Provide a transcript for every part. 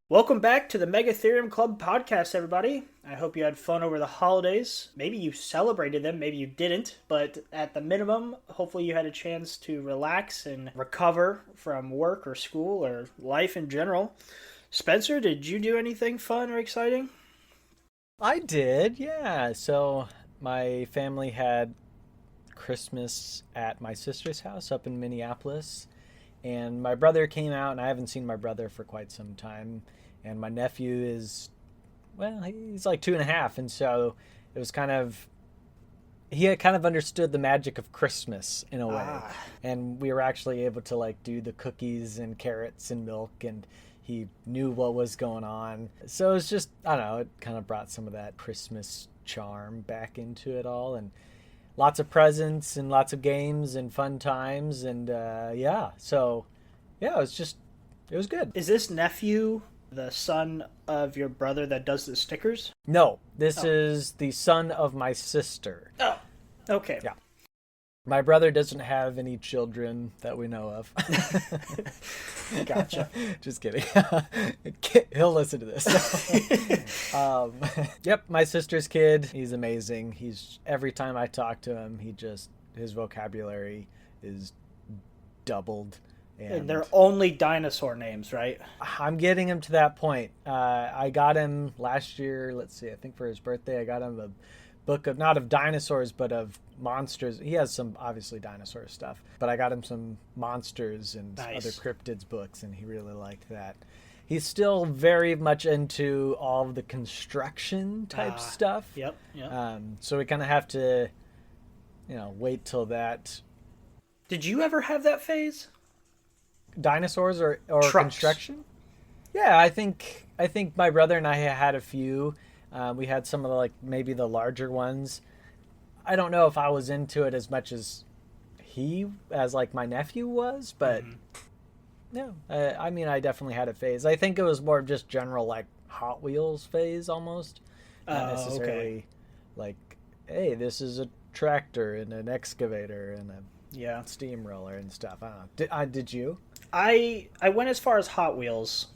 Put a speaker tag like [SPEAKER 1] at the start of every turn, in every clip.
[SPEAKER 1] Welcome back to the Megatherium Club podcast, everybody. I hope you had fun over the holidays. Maybe you celebrated them, maybe you didn't, but at the minimum, hopefully you had a chance to relax and recover from work or school or life in general. Spencer, did you do anything fun or exciting?
[SPEAKER 2] I did, yeah. So my family had Christmas at my sister's house up in Minneapolis, and my brother came out, and I haven't seen my brother for quite some time. And my nephew is, well, he's like 2.5, and so it was kind of he had kind of understood the magic of Christmas in a way,
[SPEAKER 1] Ah,
[SPEAKER 2] and we were actually able to like do the cookies and carrots and milk, and he knew what was going on. So it was just, I don't know, it kind of brought some of that Christmas charm back into it all, and lots of presents and lots of games and fun times, and yeah, so yeah, it was good.
[SPEAKER 1] is this nephew the son of your brother that does the stickers?
[SPEAKER 2] No, this
[SPEAKER 1] Oh.
[SPEAKER 2] is the son of my sister.
[SPEAKER 1] Oh, okay.
[SPEAKER 2] Yeah. My brother doesn't have any children that we know of.
[SPEAKER 1] Gotcha.
[SPEAKER 2] Just kidding. He'll listen to this. Yep, my sister's kid. He's amazing. Every time I talk to him, his vocabulary is doubled.
[SPEAKER 1] And
[SPEAKER 2] And
[SPEAKER 1] they're only dinosaur names, right?
[SPEAKER 2] I'm getting him to that point. I got him last year. Let's see. I think for his birthday, I got him a book of not of dinosaurs, but of monsters. He has some obviously dinosaur stuff, but I got him some monsters and other
[SPEAKER 1] Nice.
[SPEAKER 2] cryptids books, and he really liked that. He's still very much into all of the construction type
[SPEAKER 1] Ah,
[SPEAKER 2] stuff.
[SPEAKER 1] yep.
[SPEAKER 2] So we kind of have to, wait till that
[SPEAKER 1] Did you ever have that phase?
[SPEAKER 2] dinosaurs or
[SPEAKER 1] Trucks.
[SPEAKER 2] construction. Yeah, I think my brother and I had a few. We had some of the like maybe the larger ones. I don't know if I was into it as much as like my nephew was, but no. I mean, I definitely had a phase. I think it was more of just general like Hot Wheels phase almost, not
[SPEAKER 1] Oh, okay.
[SPEAKER 2] necessarily like, hey, this is a tractor and an excavator and a
[SPEAKER 1] Yeah.
[SPEAKER 2] steamroller and stuff. I don't know. Did you?
[SPEAKER 1] I went as far as Hot Wheels,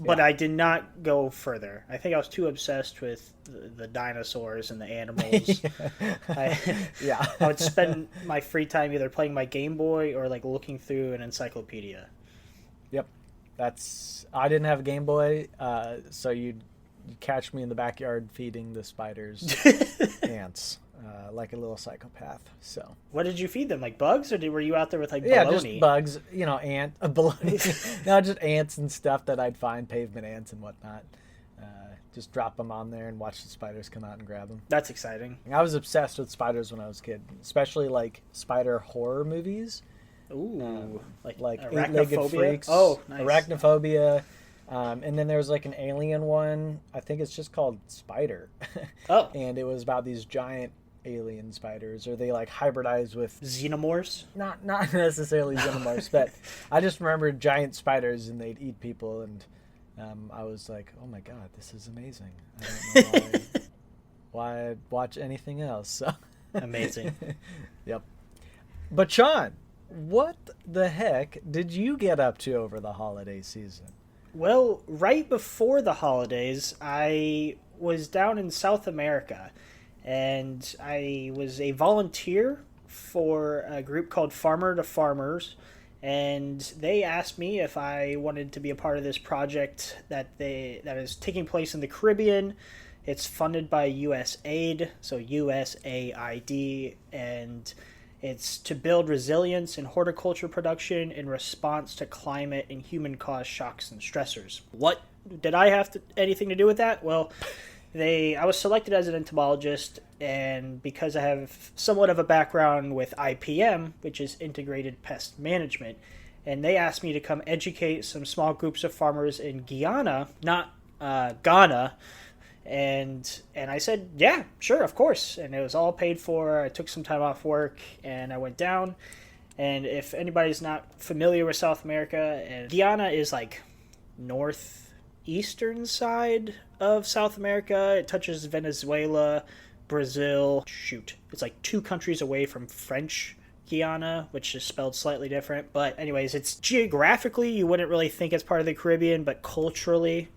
[SPEAKER 1] but
[SPEAKER 2] Yeah.
[SPEAKER 1] I did not go further. I think I was too obsessed with the dinosaurs and the animals. I
[SPEAKER 2] Yeah.
[SPEAKER 1] I would spend my free time either playing my Game Boy or like looking through an encyclopedia.
[SPEAKER 2] Yep. I didn't have a Game Boy, so you'd catch me in the backyard feeding the spiders ants, like a little psychopath. So
[SPEAKER 1] What did you feed them? Like bugs, or were you out there with like
[SPEAKER 2] yeah, just
[SPEAKER 1] bologna?
[SPEAKER 2] bugs, bologna. No, just ants and stuff that I'd find, pavement ants and whatnot. Just drop them on there and watch the spiders come out and grab them.
[SPEAKER 1] That's exciting.
[SPEAKER 2] I was obsessed with spiders when I was a kid, especially like spider horror movies.
[SPEAKER 1] Ooh, like
[SPEAKER 2] Eight-legged
[SPEAKER 1] arachnophobia.
[SPEAKER 2] freaks,
[SPEAKER 1] Oh, nice.
[SPEAKER 2] arachnophobia, and then there's like an alien one. I think it's just called Spider,
[SPEAKER 1] Oh,
[SPEAKER 2] and it was about these giant alien spiders, or they like hybridize with
[SPEAKER 1] xenomorphs.
[SPEAKER 2] not necessarily xenomorphs, but I just remember giant spiders and they'd eat people, and I was like, oh my god, this is amazing. I don't know why I'd watch anything else. So.
[SPEAKER 1] Amazing.
[SPEAKER 2] Yep. But Sean, what the heck did you get up to over the holiday season?
[SPEAKER 1] Well, right before the holidays, I was down in South America and I was a volunteer for a group called Farmer to Farmers. And they asked me if I wanted to be a part of this project that is taking place in the Caribbean. It's funded by USAID, so USAID, and it's to build resilience in horticulture production in response to climate and human-caused shocks and stressors. What did I have anything to do with that? Well, I was selected as an entomologist, and because I have somewhat of a background with IPM, which is integrated pest management, and they asked me to come educate some small groups of farmers in Guyana, not Ghana, and I said, yeah, sure, of course. And it was all paid for. I took some time off work and I went down. And if anybody's not familiar with South America, and Guyana is like northeastern side of South America. It touches Venezuela, Brazil. Shoot, it's like 2 countries away from French Guyana, which is spelled slightly different. But anyways, it's geographically, you wouldn't really think it's part of the Caribbean, but culturally,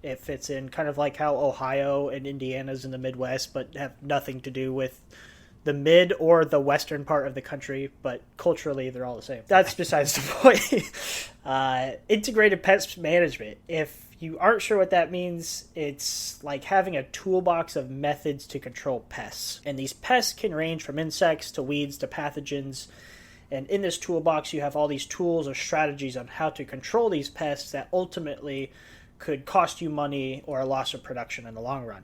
[SPEAKER 1] If it's in kind of like how Ohio and Indiana's in the Midwest, but have nothing to do with the mid or the western part of the country, but culturally they're all the same. That's besides the point. Integrated pest management. If you aren't sure what that means, it's like having a toolbox of methods to control pests. And these pests can range from insects to weeds to pathogens. And in this toolbox, you have all these tools or strategies on how to control these pests that ultimately could cost you money or a loss of production in the long run.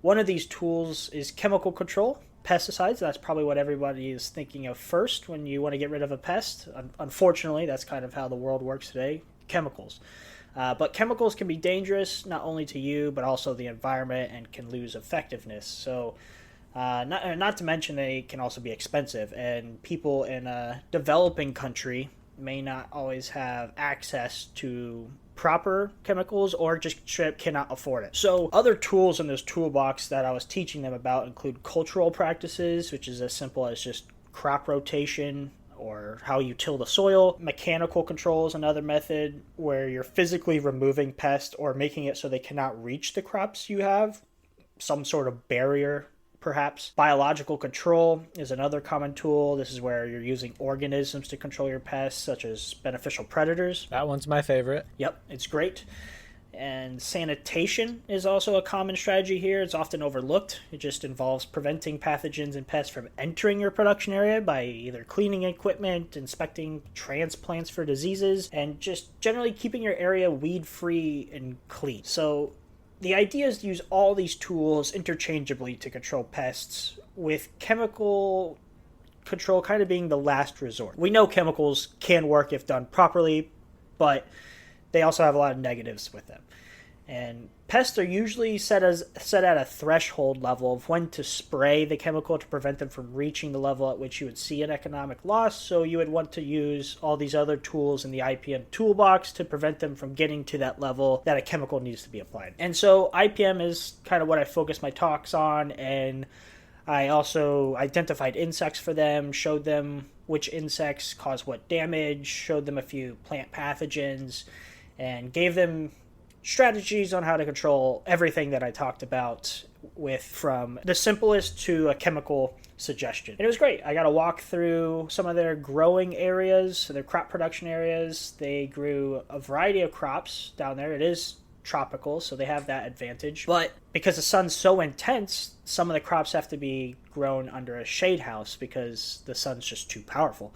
[SPEAKER 1] One of these tools is chemical control. Pesticides, that's probably what everybody is thinking of first when you want to get rid of a pest. Unfortunately, that's kind of how the world works today, chemicals. But chemicals can be dangerous, not only to you, but also the environment, and can lose effectiveness. So, not to mention they can also be expensive, and people in a developing country may not always have access to proper chemicals or just cannot afford it. So other tools in this toolbox that I was teaching them about include cultural practices, which is as simple as just crop rotation or how you till the soil. Mechanical control is another method where you're physically removing pests or making it so they cannot reach the crops you have, some sort of barrier perhaps. Biological control is another common tool. This is where you're using organisms to control your pests, such as beneficial predators.
[SPEAKER 2] That one's my favorite.
[SPEAKER 1] Yep, it's great. And sanitation is also a common strategy here. It's often overlooked. It just involves preventing pathogens and pests from entering your production area by either cleaning equipment, inspecting transplants for diseases, and just generally keeping your area weed-free and clean. So the idea is to use all these tools interchangeably to control pests, with chemical control kind of being the last resort. We know chemicals can work if done properly, but they also have a lot of negatives with them. And pests are usually set at a threshold level of when to spray the chemical to prevent them from reaching the level at which you would see an economic loss. So you would want to use all these other tools in the IPM toolbox to prevent them from getting to that level that a chemical needs to be applied. And so IPM is kind of what I focus my talks on, and I also identified insects for them, showed them which insects cause what damage, showed them a few plant pathogens, and gave them strategies on how to control everything that I talked about, with from the simplest to a chemical suggestion. And it was great. I got to walk through some of their growing areas, so their crop production areas. They grew a variety of crops down there. It is tropical, so they have that advantage. But because the sun's so intense, some of the crops have to be grown under a shade house because the sun's just too powerful.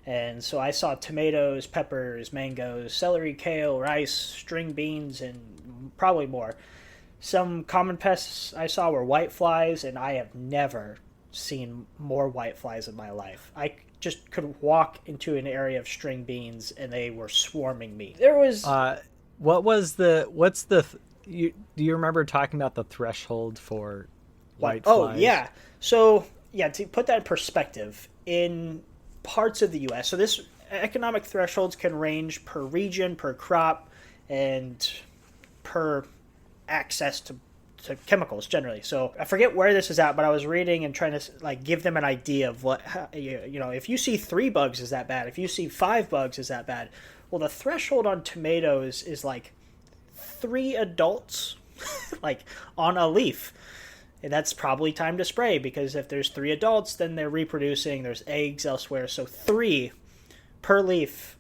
[SPEAKER 1] And so I saw tomatoes, peppers, mangoes, celery, kale, rice, string beans, and probably more. Some common pests I saw were whiteflies, and I have never seen more whiteflies in my life. I just could walk into an area of string beans, and they were swarming me. There was...
[SPEAKER 2] do you remember talking about the threshold for whiteflies?
[SPEAKER 1] Oh, yeah. So, yeah, to put that in perspective, in parts of the U.S. So this economic thresholds can range per region, per crop, and per access to chemicals generally. So I forget where this is at, but I was reading and trying to give them an idea of what, if you see 3 bugs, is that bad? If you see 5 bugs, is that bad? Well, the threshold on tomatoes is 3 adults on a leaf. And that's probably time to spray, because if there's 3 adults, then they're reproducing, there's eggs elsewhere. So 3 per leaf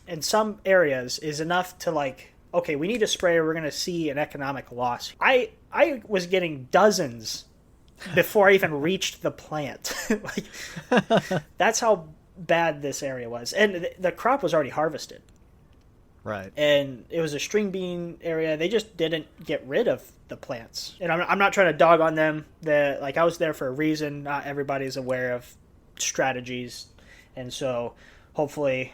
[SPEAKER 1] in some areas is enough to okay, we need to spray or we're going to see an economic loss. I was getting dozens before I even reached the plant. That's how bad this area was. And the crop was already harvested.
[SPEAKER 2] Right.
[SPEAKER 1] And it was a string bean area. They just didn't get rid of the plants. And I'm not trying to dog on them. I was there for a reason. Not everybody's aware of strategies. And so hopefully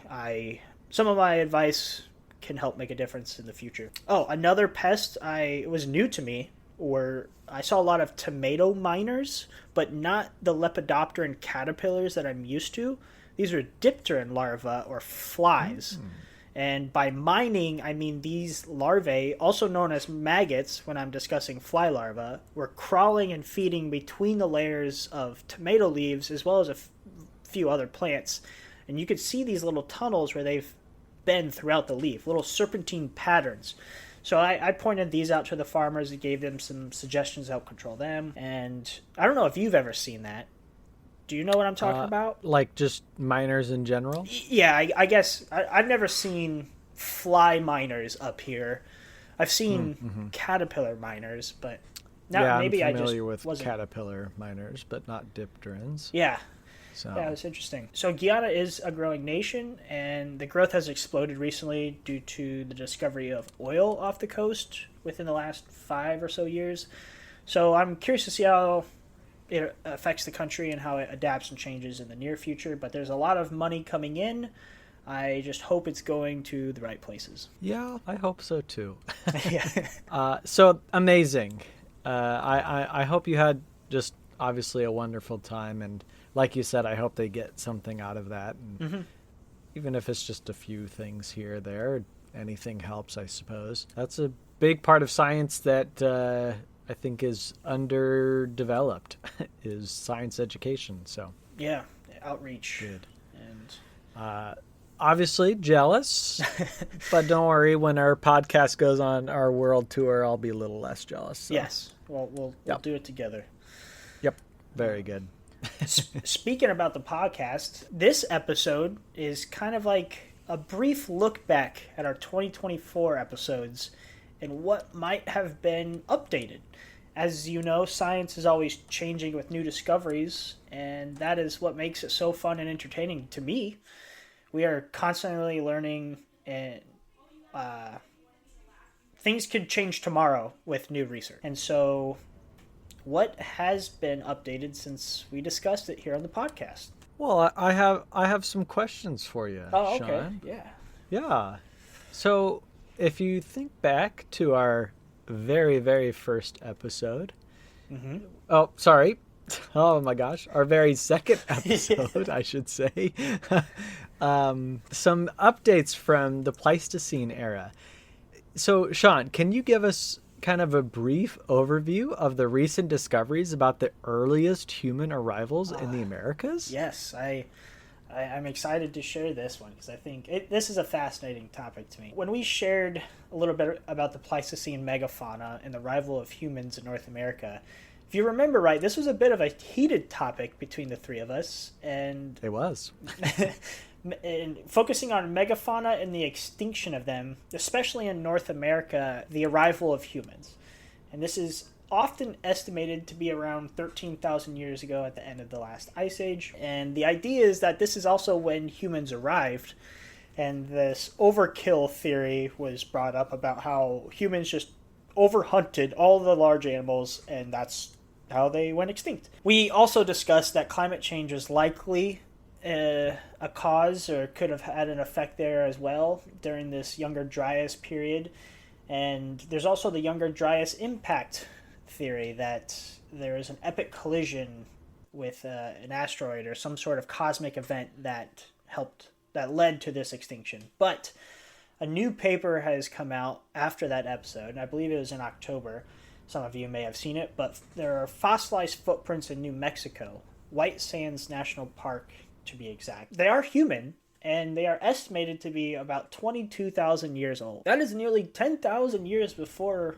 [SPEAKER 1] some of my advice can help make a difference in the future. Oh, another pest was new to me, were I saw a lot of tomato miners, but not the lepidopteran caterpillars that I'm used to. These are dipteran larvae, or flies. Mm-hmm. And by mining, I mean these larvae, also known as maggots when I'm discussing fly larvae, were crawling and feeding between the layers of tomato leaves as well as a few other plants. And you could see these little tunnels where they've been throughout the leaf, little serpentine patterns. So I pointed these out to the farmers and gave them some suggestions to help control them. And I don't know if you've ever seen that. Do you know what I'm talking about?
[SPEAKER 2] Like just miners in general?
[SPEAKER 1] Yeah, I guess I've never seen fly miners up here. I've seen caterpillar miners, but maybe
[SPEAKER 2] I'm
[SPEAKER 1] I just
[SPEAKER 2] familiar with
[SPEAKER 1] wasn't.
[SPEAKER 2] caterpillar miners, but not dipterans.
[SPEAKER 1] Yeah,
[SPEAKER 2] So
[SPEAKER 1] yeah, it's interesting. So Guyana is a growing nation, and the growth has exploded recently due to the discovery of oil off the coast within the last 5 or so years. So I'm curious to see how it affects the country and how it adapts and changes in the near future. But there's a lot of money coming in. I just hope it's going to the right places.
[SPEAKER 2] yeah, I hope so too.
[SPEAKER 1] Yeah.
[SPEAKER 2] So amazing. I hope you had just obviously a wonderful time, and like you said, I hope they get something out of that. And even if it's just a few things here or there, anything helps, I suppose. That's a big part of science that I think is underdeveloped, is science education. So
[SPEAKER 1] Yeah, outreach.
[SPEAKER 2] good.
[SPEAKER 1] And
[SPEAKER 2] Obviously jealous, but don't worry. When our podcast goes on our world tour, I'll be a little less jealous. So.
[SPEAKER 1] yes, we'll do it together.
[SPEAKER 2] Yep. Very good.
[SPEAKER 1] Speaking about the podcast, this episode is kind of like a brief look back at our 2024 episodes and what might have been updated. As you know, science is always changing with new discoveries, and that is what makes it so fun and entertaining to me. We are constantly learning, and things could change tomorrow with new research. And so, what has been updated since we discussed it here on the podcast?
[SPEAKER 2] Well, I have some questions for you,
[SPEAKER 1] Oh, okay.
[SPEAKER 2] Sean.
[SPEAKER 1] Yeah.
[SPEAKER 2] Yeah. So, if you think back to our very, very first episode. Oh, sorry. Oh my gosh. Our very second episode, I should say. Some updates from the Pleistocene era. So, Sean, can you give us kind of a brief overview of the recent discoveries about the earliest human arrivals in the Americas?
[SPEAKER 1] Yes, I'm excited to share this one because I think this is a fascinating topic to me. When we shared a little bit about the Pleistocene megafauna and the arrival of humans in North America, if you remember right, this was a bit of a heated topic between the three of us, and
[SPEAKER 2] It was.
[SPEAKER 1] and focusing on megafauna and the extinction of them, especially in North America, the arrival of humans. And this is often estimated to be around 13,000 years ago at the end of the last ice age. And the idea is that this is also when humans arrived. And this overkill theory was brought up about how humans just overhunted all the large animals, and that's how they went extinct. We also discussed that climate change is likely a cause or could have had an effect there as well during this Younger Dryas period. And there's also the Younger Dryas impact theory that there is an epic collision with an asteroid or some sort of cosmic event that led to this extinction. But a new paper has come out after that episode, and I believe it was in October. Some of you may have seen it, but there are fossilized footprints in New Mexico, White Sands National Park to be exact. They are human, and they are estimated to be about 22,000 years old. That is nearly 10,000 years before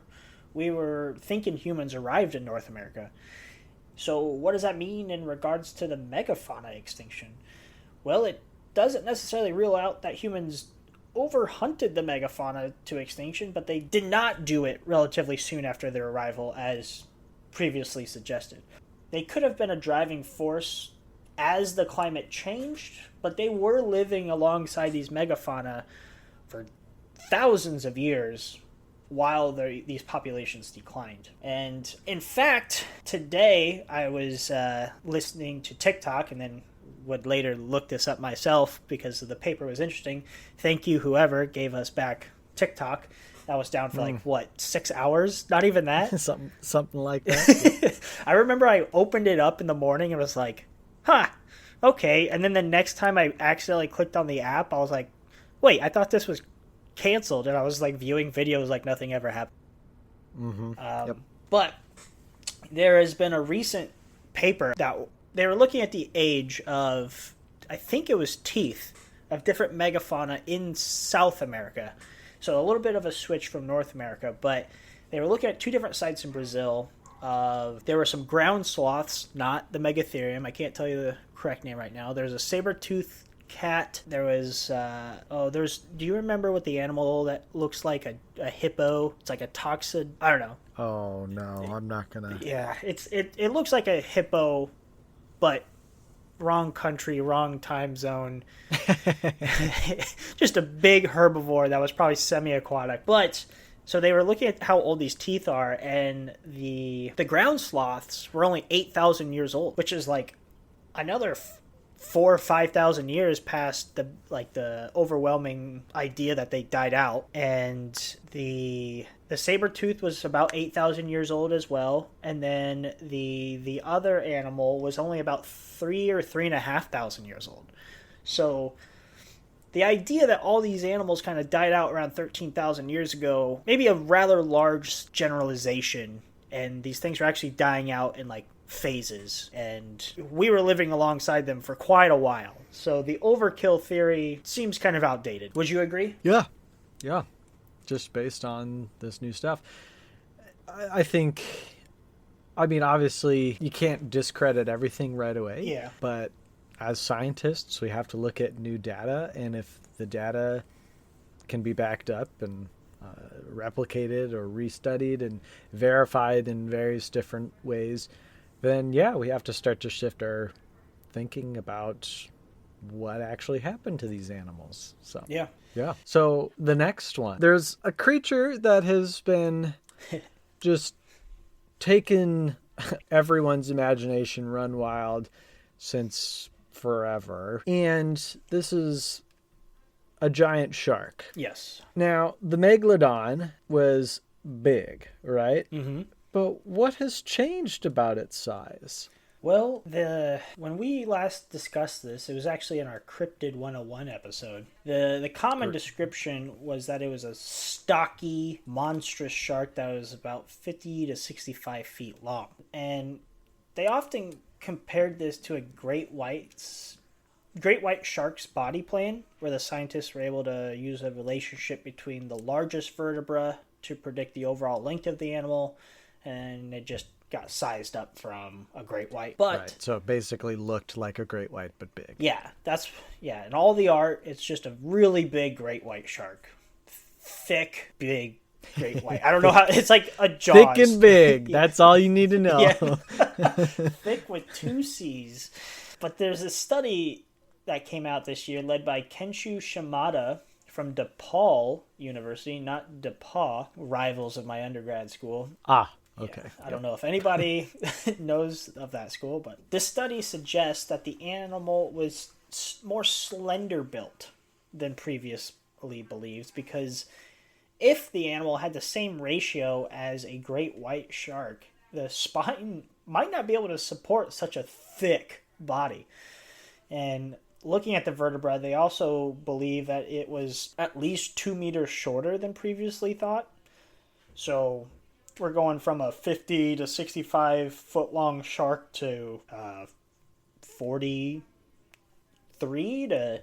[SPEAKER 1] we were thinking humans arrived in North America. So what does that mean in regards to the megafauna extinction? Well, it doesn't necessarily rule out that humans overhunted the megafauna to extinction, but they did not do it relatively soon after their arrival, as previously suggested. They could have been a driving force as the climate changed, but they were living alongside these megafauna for thousands of years while these populations declined. And in fact, today I was listening to TikTok, and then would later look this up myself because the paper was interesting. Thank you, whoever gave us back TikTok. That was down for 6 hours? Not even that.
[SPEAKER 2] something like that.
[SPEAKER 1] I remember I opened it up in the morning and was like, okay. And then the next time I accidentally clicked on the app, I was like, wait, I thought this was canceled. And I was like viewing videos like nothing ever happened.
[SPEAKER 2] Yep.
[SPEAKER 1] But there has been a recent paper that they were looking at the age of, I think it was teeth, of different megafauna in South America. So a little bit of a switch from North America, but they were looking at two different sites in Brazil. There were some ground sloths, not the Megatherium. I can't tell you the correct name right now. There's a saber-toothed cat. There was do you remember what the animal that looks like a hippo? It's like a toxid. I don't know.
[SPEAKER 2] Oh no, I'm not gonna.
[SPEAKER 1] Yeah, it looks like a hippo, but wrong country, wrong time zone. Just a big herbivore that was probably semi-aquatic. But so they were looking at how old these teeth are, and the ground sloths were only 8,000 years old, which is like another 4,000 or 5,000 years past the overwhelming idea that they died out. And the saber tooth was about 8,000 years old as well, and then the other animal was only about 3,000 or 3,500 years old. So the idea that all these animals kind of died out around 13,000 years ago, maybe a rather large generalization, and these things are actually dying out in like phases, and we were living alongside them for quite a while. So the overkill theory seems kind of outdated. Would you agree?
[SPEAKER 2] Yeah. Just based on this new stuff. I think, I mean, obviously you can't discredit everything right away.
[SPEAKER 1] Yeah.
[SPEAKER 2] But as scientists, we have to look at new data, and if the data can be backed up and replicated or restudied and verified in various different ways, then yeah, we have to start to shift our thinking about what actually happened to these animals. So
[SPEAKER 1] Yeah.
[SPEAKER 2] So the next one, there's a creature that has been just taken everyone's imagination run wild since forever, and this is a giant shark.
[SPEAKER 1] Yes.
[SPEAKER 2] Now, the megalodon was big, right?
[SPEAKER 1] Mm-hmm.
[SPEAKER 2] But what has changed about its size?
[SPEAKER 1] Well, when we last discussed this, it was actually in our Cryptid 101 episode. The common description was that it was a stocky, monstrous shark that was about 50 to 65 feet long. And they often compared this to a great white shark's body plan, where the scientists were able to use a relationship between the largest vertebra to predict the overall length of the animal, and it just got sized up from a great white. But
[SPEAKER 2] right, so it basically looked like a great white but big.
[SPEAKER 1] Yeah, in all the art, it's just a really big great white shark. Thick, big great white. I don't know how, it's like a Jaws.
[SPEAKER 2] Thick and big. That's all you need to know.
[SPEAKER 1] Yeah. Thick with two C's. But there's a study that came out this year led by Kenshu Shimada from DePaul University, not DePaul, rivals of my undergrad school.
[SPEAKER 2] Okay.
[SPEAKER 1] Yeah, I don't know if anybody knows of that school, but this study suggests that the animal was more slender built than previously believed, because if the animal had the same ratio as a great white shark, the spine might not be able to support such a thick body. And looking at the vertebra, they also believe that it was at least 2 meters shorter than previously thought. So we're going from a 50 to 65 foot long shark to 43 to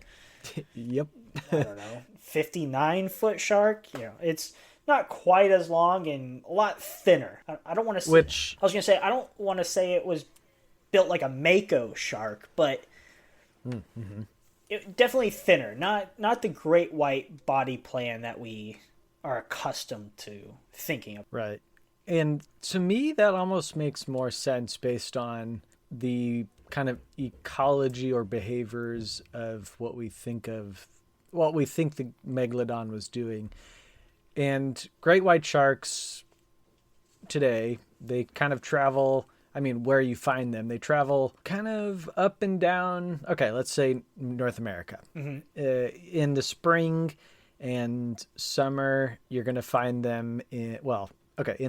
[SPEAKER 2] Yep.
[SPEAKER 1] I don't know, 59 foot shark. It's not quite as long and a lot thinner. I don't want to say, I was going to say, I don't want to say it was built like a mako shark, but it definitely thinner. Not the great white body plan that we are accustomed to thinking of.
[SPEAKER 2] Right. And to me, that almost makes more sense based on the kind of ecology or behaviors of what we think the megalodon was doing. And great white sharks today, they kind of travel, where you find them, they travel kind of up and down, okay, let's say North America. Mm-hmm. In the spring and summer, you're going to find them in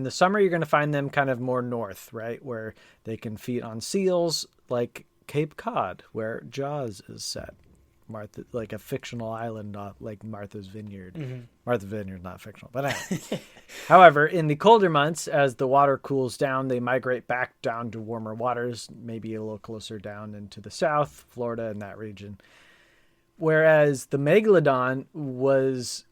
[SPEAKER 2] the summer, you're going to find them kind of more north, right? Where they can feed on seals, like Cape Cod, where Jaws is set. Martha, like a fictional island, like Martha's Vineyard. Mm-hmm. Martha's Vineyard, not fictional, but anyway. However, in the colder months, as the water cools down, they migrate back down to warmer waters, maybe a little closer down into the south, Florida and that region. Whereas the megalodon was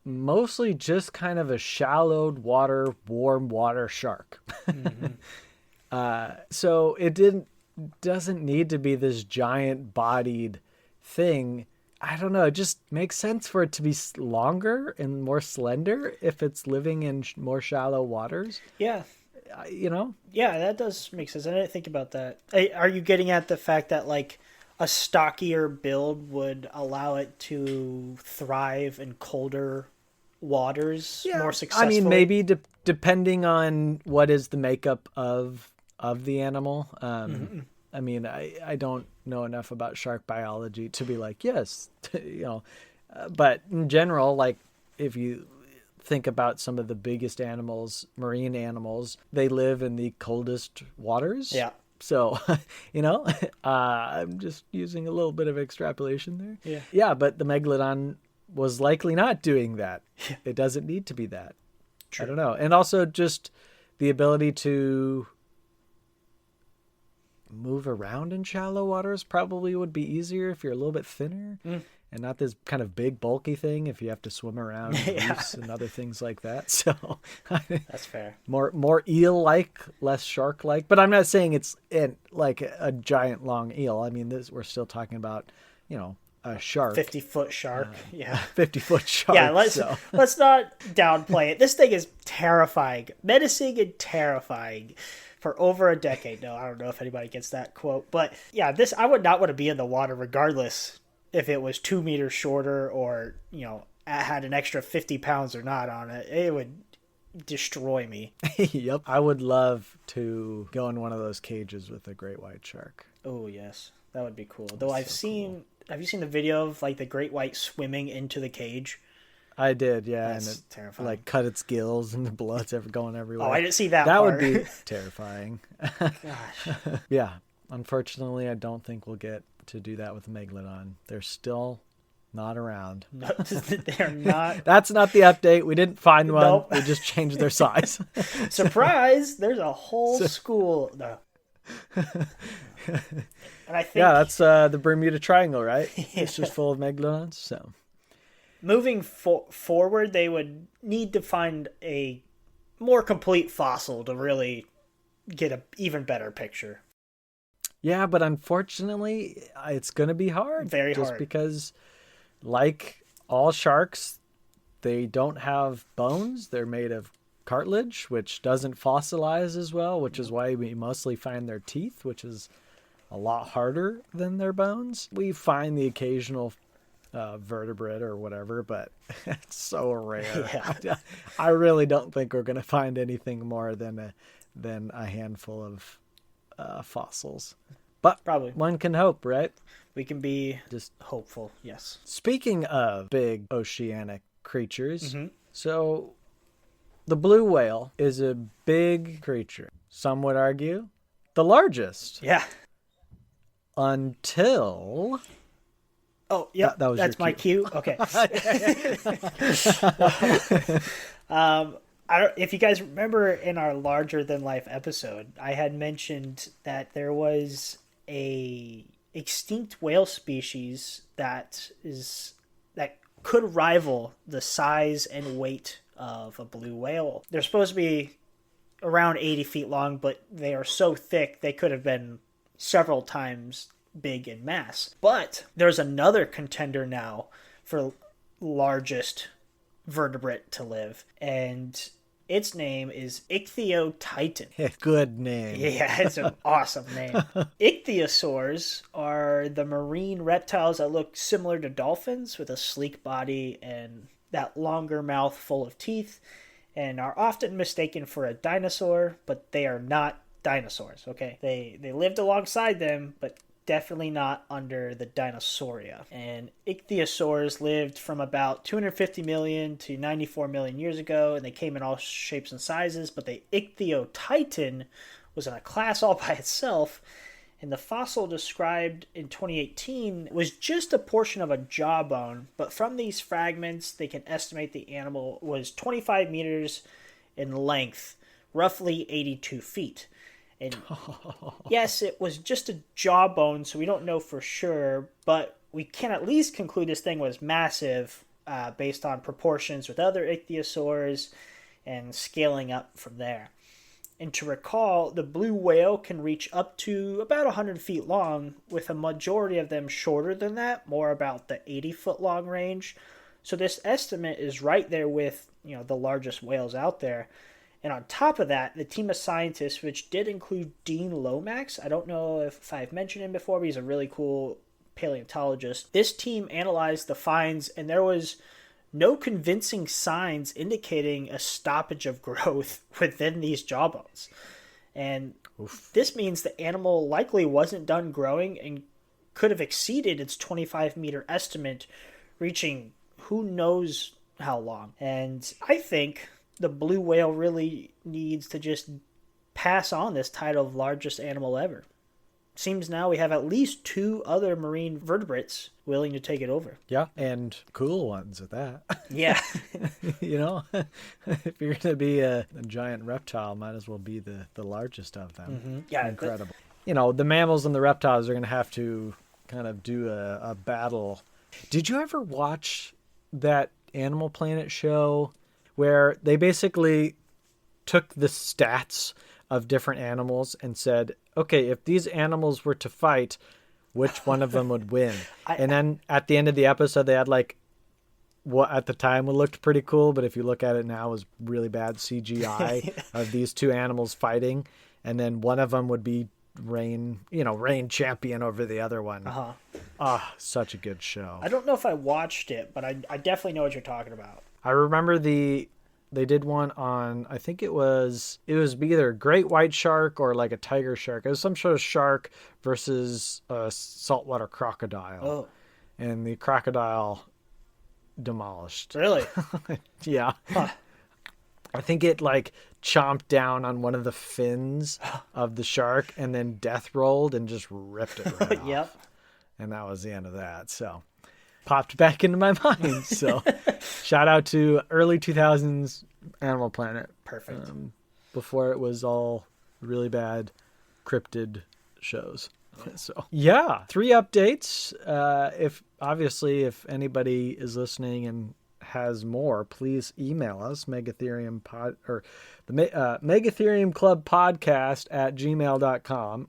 [SPEAKER 2] mostly just kind of a shallow water, warm water shark.
[SPEAKER 1] Mm-hmm.
[SPEAKER 2] So it doesn't need to be this giant bodied thing. I don't know. It just makes sense for it to be longer and more slender if it's living in more shallow waters.
[SPEAKER 1] Yeah.
[SPEAKER 2] You know?
[SPEAKER 1] Yeah, that does make sense. I didn't think about that. Are you getting at the fact that like a stockier build would allow it to thrive in colder waters more successfully?
[SPEAKER 2] I mean, maybe depending on what is the makeup of the animal.
[SPEAKER 1] Mm-hmm.
[SPEAKER 2] I mean, I don't know enough about shark biology to be like, yes, but in general, like if you think about some of the biggest animals, marine animals, they live in the coldest waters.
[SPEAKER 1] Yeah.
[SPEAKER 2] So, I'm just using a little bit of extrapolation there.
[SPEAKER 1] Yeah.
[SPEAKER 2] Yeah, but the megalodon was likely not doing that. It doesn't need to be that. True. I don't know. And also just the ability to move around in shallow waters probably would be easier if you're a little bit thinner and not this kind of big bulky thing if you have to swim around reefs and other things like that. So
[SPEAKER 1] that's fair.
[SPEAKER 2] More eel-like, less shark-like. But I'm not saying it's like a giant long eel. I mean, we're still talking about, a shark.
[SPEAKER 1] 50-foot shark.
[SPEAKER 2] 50-foot shark.
[SPEAKER 1] Yeah, let's not downplay it. This thing is terrifying. Menacing and terrifying. For over a decade. No, I don't know if anybody gets that quote. But yeah, I would not want to be in the water regardless if it was 2 meters shorter or, had an extra 50 pounds or not on it. It would destroy me.
[SPEAKER 2] Yep. I would love to go in one of those cages with a great white shark.
[SPEAKER 1] Oh, yes. That would be cool. Though have you seen the video of like the great white swimming into the cage?
[SPEAKER 2] I did, yeah.
[SPEAKER 1] That's
[SPEAKER 2] and it
[SPEAKER 1] terrifying.
[SPEAKER 2] Like cut its gills and the blood's going everywhere.
[SPEAKER 1] Oh, I didn't see that
[SPEAKER 2] That
[SPEAKER 1] part.
[SPEAKER 2] would be terrifying.
[SPEAKER 1] Gosh.
[SPEAKER 2] Yeah. Unfortunately, I don't think we'll get to do that with the megalodon. They're still not around.
[SPEAKER 1] No, they're not.
[SPEAKER 2] That's not the update. We didn't find one.
[SPEAKER 1] Nope.
[SPEAKER 2] We just changed their size.
[SPEAKER 1] Surprise! There's a whole school. No. And I think
[SPEAKER 2] that's the Bermuda Triangle, right? It's just full of megalodons. So
[SPEAKER 1] moving forward, they would need to find a more complete fossil to really get an even better picture.
[SPEAKER 2] Yeah, but unfortunately, it's going to be hard.
[SPEAKER 1] Very hard.
[SPEAKER 2] Just because, like all sharks, they don't have bones. They're made of cartilage, which doesn't fossilize as well, which is why we mostly find their teeth, which is a lot harder than their bones. We find the occasional vertebrate or whatever, but it's so rare.
[SPEAKER 1] Yeah.
[SPEAKER 2] I really don't think we're going to find anything more than a handful of fossils. But
[SPEAKER 1] probably
[SPEAKER 2] one can hope, right?
[SPEAKER 1] We can be just hopeful. Yes.
[SPEAKER 2] Speaking of big oceanic creatures, so the blue whale is a big creature. Some would argue the largest.
[SPEAKER 1] Yeah.
[SPEAKER 2] Until...
[SPEAKER 1] Oh, yeah, that's my cue. Okay. If you guys remember in our larger than life episode, I had mentioned that there was a extinct whale species that could rival the size and weight of a blue whale. They're supposed to be around 80 feet long, but they are so thick they could have been several times big in mass. But there's another contender now for largest vertebrate to live, and its name is Ichthyotitan.
[SPEAKER 2] Good name.
[SPEAKER 1] Yeah, it's an awesome name. Ichthyosaurs are the marine reptiles that look similar to dolphins with a sleek body and that longer mouth full of teeth, and are often mistaken for a dinosaur, but they are not dinosaurs, okay? They lived alongside them, but definitely not under the Dinosauria. And ichthyosaurs lived from about 250 million to 94 million years ago, and they came in all shapes and sizes, but the Ichthyotitan was in a class all by itself, and the fossil described in 2018 was just a portion of a jawbone, but from these fragments, they can estimate the animal was 25 meters in length, roughly 82 feet. And yes, it was just a jawbone, so we don't know for sure, but we can at least conclude this thing was massive, based on proportions with other ichthyosaurs and scaling up from there. And to recall, the blue whale can reach up to about 100 feet long, with a majority of them shorter than that, more about the 80-foot long range. So this estimate is right there with, the largest whales out there. And on top of that, the team of scientists, which did include Dean Lomax, I don't know if I've mentioned him before, but he's a really cool paleontologist. This team analyzed the finds, and there was no convincing signs indicating a stoppage of growth within these jawbones. And this means the animal likely wasn't done growing and could have exceeded its 25-meter estimate, reaching who knows how long. And I think the blue whale really needs to just pass on this title of largest animal ever. Seems now we have at least 2 other marine vertebrates willing to take it over.
[SPEAKER 2] Yeah, and cool ones at that.
[SPEAKER 1] Yeah.
[SPEAKER 2] If you're going to be a giant reptile, might as well be the largest of them.
[SPEAKER 1] Mm-hmm. Yeah,
[SPEAKER 2] incredible. The mammals and the reptiles are going to have to kind of do a battle. Did you ever watch that Animal Planet show where they basically took the stats of different animals and said, okay, if these animals were to fight, which one of them would win? And then at the end of the episode, they had what at the time looked pretty cool, but if you look at it now, was really bad CGI of these 2 animals fighting. And then one of them would be reign champion over the other one. Such a good show.
[SPEAKER 1] I don't know if I watched it, but I definitely know what you're talking about.
[SPEAKER 2] I remember they did one on, I think it was either a great white shark or like a tiger shark. It was some sort of shark versus a saltwater crocodile.
[SPEAKER 1] Oh.
[SPEAKER 2] And the crocodile demolished.
[SPEAKER 1] Really?
[SPEAKER 2] Yeah.
[SPEAKER 1] Huh.
[SPEAKER 2] I think it chomped down on one of the fins of the shark and then death rolled and just ripped it right off.
[SPEAKER 1] Yep.
[SPEAKER 2] And that was the end of that. So popped back into my mind. So shout out to early 2000s Animal Planet.
[SPEAKER 1] Perfect.
[SPEAKER 2] Before it was all really bad cryptid shows. So yeah, 3 updates. If anybody is listening and has more, please email us, Megatherium Club Podcast at gmail.com.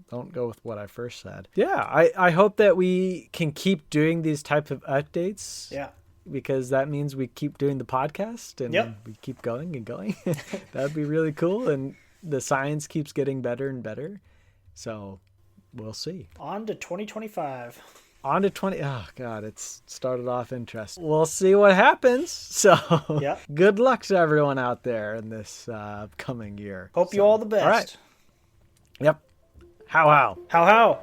[SPEAKER 2] Don't go with what I first said. Yeah, I hope that we can keep doing these types of updates.
[SPEAKER 1] Yeah.
[SPEAKER 2] Because that means we keep doing the podcast and we keep going and going. That'd be really cool. And the science keeps getting better and better. So we'll see.
[SPEAKER 1] On to 2025.
[SPEAKER 2] On to 20. Oh, God, it's started off interesting. We'll see what happens. So good luck to everyone out there in this coming year.
[SPEAKER 1] Hope you all the best.
[SPEAKER 2] All right. Yep. How?
[SPEAKER 1] How?